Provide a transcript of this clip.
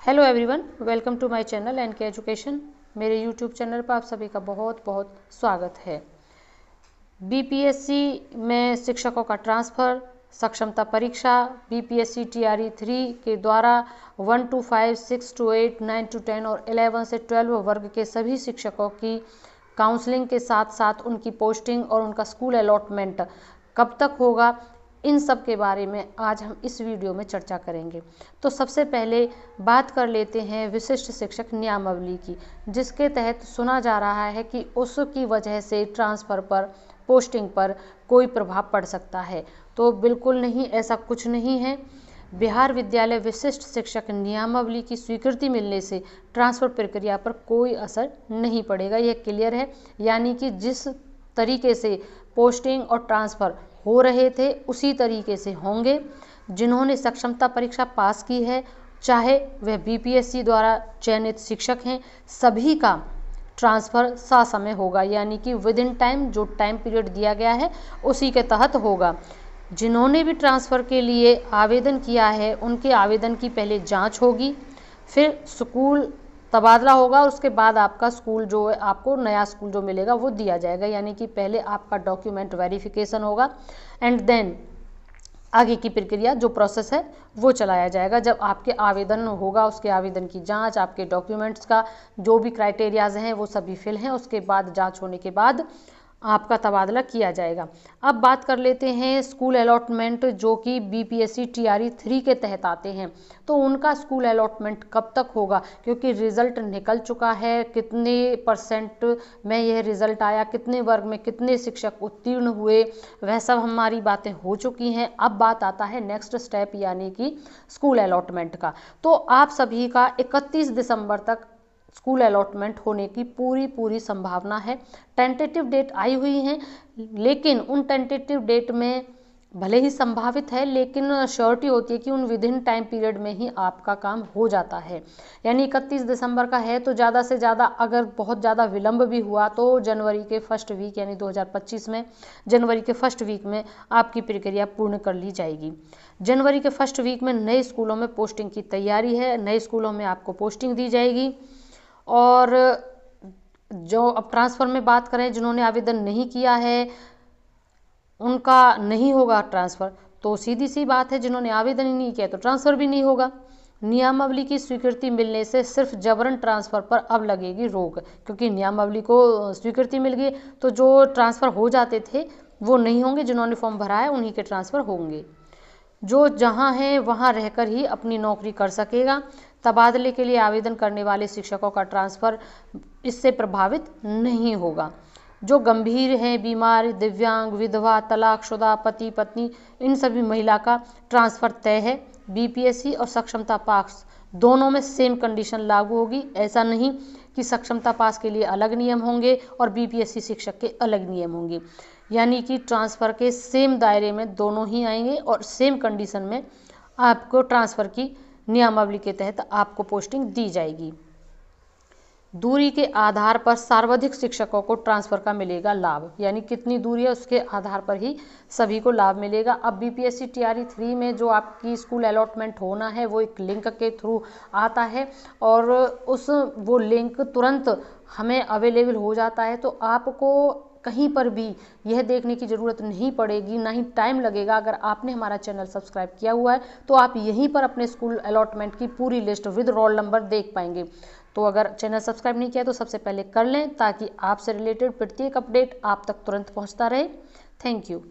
Hello everyone, welcome to my channel NK education. मेरे YouTube channel पर आप सभी का बहुत बहुत स्वागत है। बीपीएससी में शिक्षकों का ट्रांसफ़र, सक्षमता परीक्षा, बीपीएससी टीआरई 3 के द्वारा 1 to 5, 6 to 8, 9 to 10 और 11 से 12 वर्ग के सभी शिक्षकों की काउंसलिंग के साथ साथ उनकी पोस्टिंग और उनका स्कूल अलॉटमेंट कब तक होगा, इन सब के बारे में आज हम इस वीडियो में चर्चा करेंगे। तो सबसे पहले बात कर लेते हैं विशिष्ट शिक्षक नियमावली की, जिसके तहत सुना जा रहा है कि उसकी वजह से ट्रांसफ़र पर, पोस्टिंग पर कोई प्रभाव पड़ सकता है। तो बिल्कुल नहीं, ऐसा कुछ नहीं है। बिहार विद्यालय विशिष्ट शिक्षक नियमावली की स्वीकृति मिलने से ट्रांसफ़र प्रक्रिया पर कोई असर नहीं पड़ेगा, यह क्लियर है। यानी कि जिस तरीके से पोस्टिंग और ट्रांसफ़र हो रहे थे उसी तरीके से होंगे। जिन्होंने सक्षमता परीक्षा पास की है, चाहे वह बीपीएससी द्वारा चयनित शिक्षक हैं, सभी का ट्रांसफ़र ससमय होगा। यानी कि विद इन टाइम, जो टाइम पीरियड दिया गया है उसी के तहत होगा। जिन्होंने भी ट्रांसफ़र के लिए आवेदन किया है उनके आवेदन की पहले जांच होगी, फिर स्कूल तबादला होगा और उसके बाद आपका स्कूल जो है, आपको नया स्कूल जो मिलेगा वो दिया जाएगा। यानी कि पहले आपका डॉक्यूमेंट वेरिफिकेशन होगा एंड देन आगे की प्रक्रिया जो प्रोसेस है वो चलाया जाएगा। जब आपके आवेदन होगा, उसके आवेदन की जांच, आपके डॉक्यूमेंट्स का जो भी क्राइटेरियाज हैं वो सभी फिल हैं, उसके बाद जांच होने के बाद आपका तबादला किया जाएगा। अब बात कर लेते हैं स्कूल अलॉटमेंट जो कि बीपीएससी टीआरई 3 के तहत आते हैं। तो उनका स्कूल अलॉटमेंट कब तक होगा, क्योंकि रिज़ल्ट निकल चुका है, कितने % में यह रिज़ल्ट आया, कितने वर्ग में कितने शिक्षक उत्तीर्ण हुए, वह सब हमारी बातें हो चुकी हैं। अब बात आता है नेक्स्ट स्टेप यानी कि स्कूल अलॉटमेंट का। तो आप सभी का 31 दिसंबर तक स्कूल अलॉटमेंट होने की पूरी संभावना है। टेंटेटिव डेट आई हुई हैं, लेकिन उन टेंटेटिव डेट में भले ही संभावित है, लेकिन श्योरिटी होती है कि उन विद इन टाइम पीरियड में ही आपका काम हो जाता है। यानी 31 दिसंबर का है तो ज़्यादा से ज़्यादा, अगर बहुत ज़्यादा विलंब भी हुआ तो जनवरी के फर्स्ट वीक यानी 2025 में जनवरी के फर्स्ट वीक में आपकी प्रक्रिया पूर्ण कर ली जाएगी। जनवरी के फर्स्ट वीक में नए स्कूलों में पोस्टिंग की तैयारी है, नए स्कूलों में आपको पोस्टिंग दी जाएगी। और जो अब ट्रांसफ़र में बात करें, जिन्होंने आवेदन नहीं किया है उनका नहीं होगा ट्रांसफ़र। तो सीधी सी बात है, जिन्होंने आवेदन ही नहीं किया तो ट्रांसफ़र भी नहीं होगा। नियमावली की स्वीकृति मिलने से सिर्फ जबरन ट्रांसफ़र पर अब लगेगी रोक, क्योंकि नियमावली को स्वीकृति मिल गई तो जो ट्रांसफ़र हो जाते थे वो नहीं होंगे। जिन्होंने फॉर्म भरा है उन्हीं के ट्रांसफ़र होंगे। जो जहां है वहां रहकर ही अपनी नौकरी कर सकेगा। तबादले के लिए आवेदन करने वाले शिक्षकों का ट्रांसफ़र इससे प्रभावित नहीं होगा। जो गंभीर हैं, बीमार, दिव्यांग, विधवा, तलाकशुदा, पति पत्नी, इन सभी महिला का ट्रांसफ़र तय है। बीपीएससी और सक्षमता पास दोनों में सेम कंडीशन लागू होगी। ऐसा नहीं कि सक्षमता पास के लिए अलग नियम होंगे और बीपीएससी शिक्षक के अलग नियम होंगे। यानी कि ट्रांसफ़र के सेम दायरे में दोनों ही आएंगे और सेम कंडीशन में आपको ट्रांसफ़र की नियमावली के तहत आपको पोस्टिंग दी जाएगी। दूरी के आधार पर सर्वाधिक शिक्षकों को ट्रांसफ़र का मिलेगा लाभ। यानी कितनी दूरी है उसके आधार पर ही सभी को लाभ मिलेगा। अब बीपीएससी टीआरई 3 में जो आपकी स्कूल अलॉटमेंट होना है वो एक लिंक के थ्रू आता है और वो लिंक तुरंत हमें अवेलेबल हो जाता है। तो आपको कहीं पर भी यह देखने की ज़रूरत नहीं पड़ेगी, ना ही टाइम लगेगा। अगर आपने हमारा चैनल सब्सक्राइब किया हुआ है तो आप यहीं पर अपने स्कूल अलॉटमेंट की पूरी लिस्ट विद रोल नंबर देख पाएंगे। तो अगर चैनल सब्सक्राइब नहीं किया तो सबसे पहले कर लें, ताकि आपसे रिलेटेड प्रत्येक अपडेट आप तक तुरंत पहुंचता रहे। Thank you.